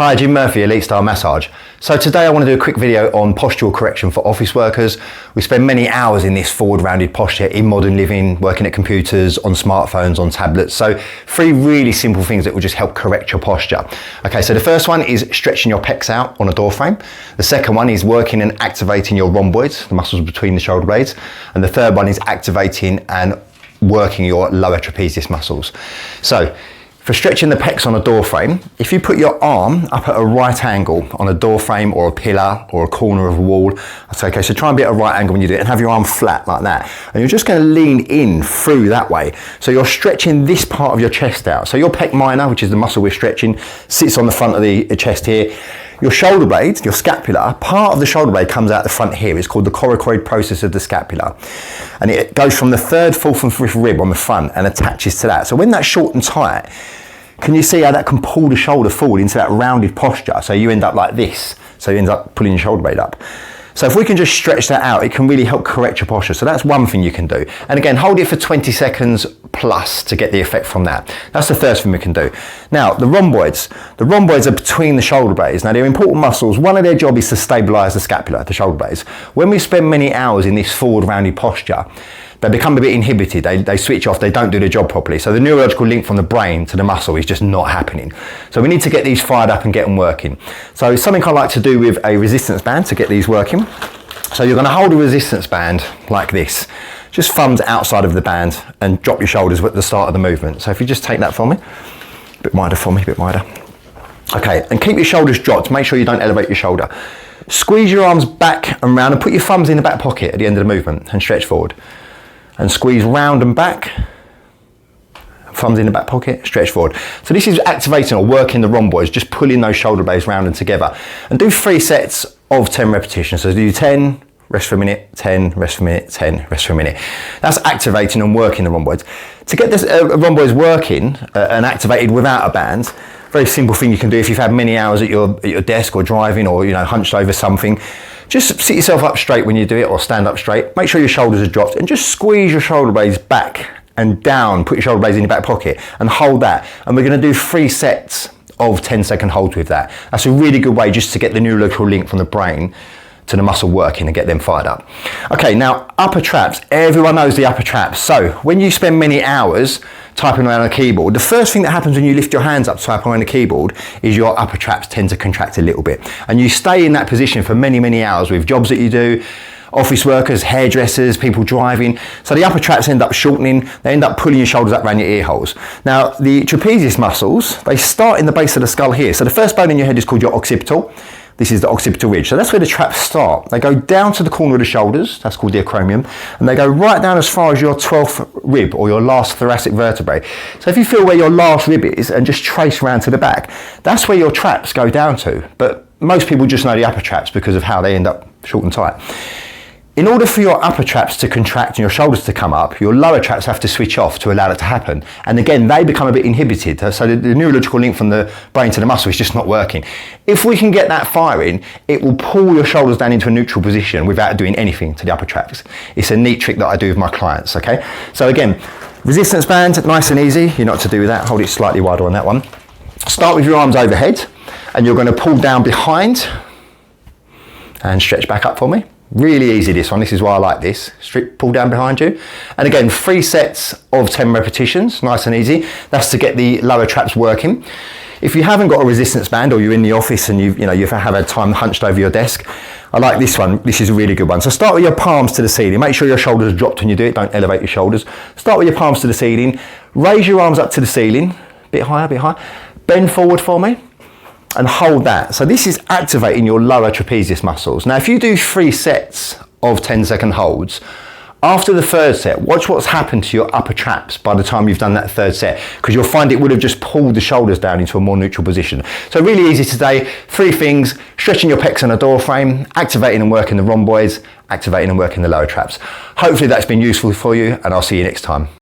Hi, Jim Murphy, Elite Style Massage. So today I want to do a quick video on postural correction for office workers. We spend many hours in this forward rounded posture in modern living, working at computers, on smartphones, on tablets. So 3 really simple things that will just help correct your posture. Okay, so the first one is stretching your pecs out on a door frame. The second one is working and activating your rhomboids, the muscles between the shoulder blades. And the third one is activating and working your lower trapezius muscles. So for stretching the pecs on a door frame, if you put your arm up at a right angle on a door frame or a pillar or a corner of a wall, I'd say, okay, so try and be at a right angle when you do it and have your arm flat like that. And you're just going to lean in through that way. So you're stretching this part of your chest out. So your pec minor, which is the muscle we're stretching, sits on the front of the chest here. Your shoulder blade, your scapula, part of the shoulder blade comes out the front here. It's called the coracoid process of the scapula. And it goes from the 3rd, 4th and 5th rib on the front and attaches to that. So when that's short and tight, can you see how that can pull the shoulder forward into that rounded posture? So you end up like this. So you end up pulling your shoulder blade up. So if we can just stretch that out, it can really help correct your posture. So that's one thing you can do. And again, hold it for 20 seconds plus to get the effect from that. That's the first thing we can do. Now, the rhomboids. The rhomboids are between the shoulder blades. Now, they're important muscles. One of their job is to stabilize the scapula, the shoulder blades. When we spend many hours in this forward rounded posture, they become a bit inhibited, they switch off, they don't do the job properly. So the neurological link from the brain to the muscle is just not happening. So we need to get these fired up and get them working. So something I like to do with a resistance band to get these working. So you're gonna hold a resistance band like this. Just thumbs outside of the band and drop your shoulders at the start of the movement. So if you just take that for me, a bit wider for me, a bit wider. Okay, and keep your shoulders dropped, make sure you don't elevate your shoulder. Squeeze your arms back and round and put your thumbs in the back pocket at the end of the movement and stretch forward. And squeeze round and back, thumbs in the back pocket, stretch forward. So this is activating or working the rhomboids, just pulling those shoulder blades round and together. And do 3 sets of 10 repetitions. So do 10, rest for a minute, 10, rest for a minute, 10, rest for a minute. That's activating and working the rhomboids. To get this rhomboids working and activated without a band, very simple thing you can do if you've had many hours at your desk or driving or hunched over something. Just sit yourself up straight when you do it or stand up straight. Make sure your shoulders are dropped and just squeeze your shoulder blades back and down. Put your shoulder blades in your back pocket and hold that. And we're going to do 3 sets of 10-second holds with that. That's a really good way just to get the neurological link from the brain to the muscle working and get them fired up. Okay, now upper traps. Everyone knows the upper traps. So when you spend many hours typing around a keyboard, the first thing that happens when you lift your hands up to type around the keyboard is your upper traps tend to contract a little bit. And you stay in that position for many, many hours with jobs that you do, office workers, hairdressers, people driving. So the upper traps end up shortening, they end up pulling your shoulders up around your ear holes. Now the trapezius muscles, they start in the base of the skull here. So the first bone in your head is called your occipital. This is the occipital ridge. So that's where the traps start. They go down to the corner of the shoulders, that's called the acromion, and they go right down as far as your 12th rib or your last thoracic vertebrae. So if you feel where your last rib is and just trace around to the back, that's where your traps go down to. But most people just know the upper traps because of how they end up short and tight. In order for your upper traps to contract and your shoulders to come up, your lower traps have to switch off to allow that to happen. And again, they become a bit inhibited. So the neurological link from the brain to the muscle is just not working. If we can get that firing, it will pull your shoulders down into a neutral position without doing anything to the upper traps. It's a neat trick that I do with my clients, okay? So again, resistance band, nice and easy. You know what to do with that. Hold it slightly wider on that one. Start with your arms overhead, and you're going to pull down behind and stretch back up for me. Really easy this one, this is why I like this. Pull down behind you. And again, 3 sets of 10 repetitions, nice and easy. That's to get the lower traps working. If you haven't got a resistance band or you're in the office and you've had time hunched over your desk, I like this one. This is a really good one. So start with your palms to the ceiling. Make sure your shoulders are dropped when you do it, don't elevate your shoulders. Start with your palms to the ceiling. Raise your arms up to the ceiling, bit higher, bit higher. Bend forward for me. And hold that. So this is activating your lower trapezius muscles. Now, if you do 3 sets of 10-second holds, after the 3rd set, watch what's happened to your upper traps by the time you've done that 3rd set, because you'll find it would have just pulled the shoulders down into a more neutral position. So really easy today. 3 things: stretching your pecs on a door frame, activating and working the rhomboids, activating and working the lower traps. Hopefully that's been useful for you, and I'll see you next time.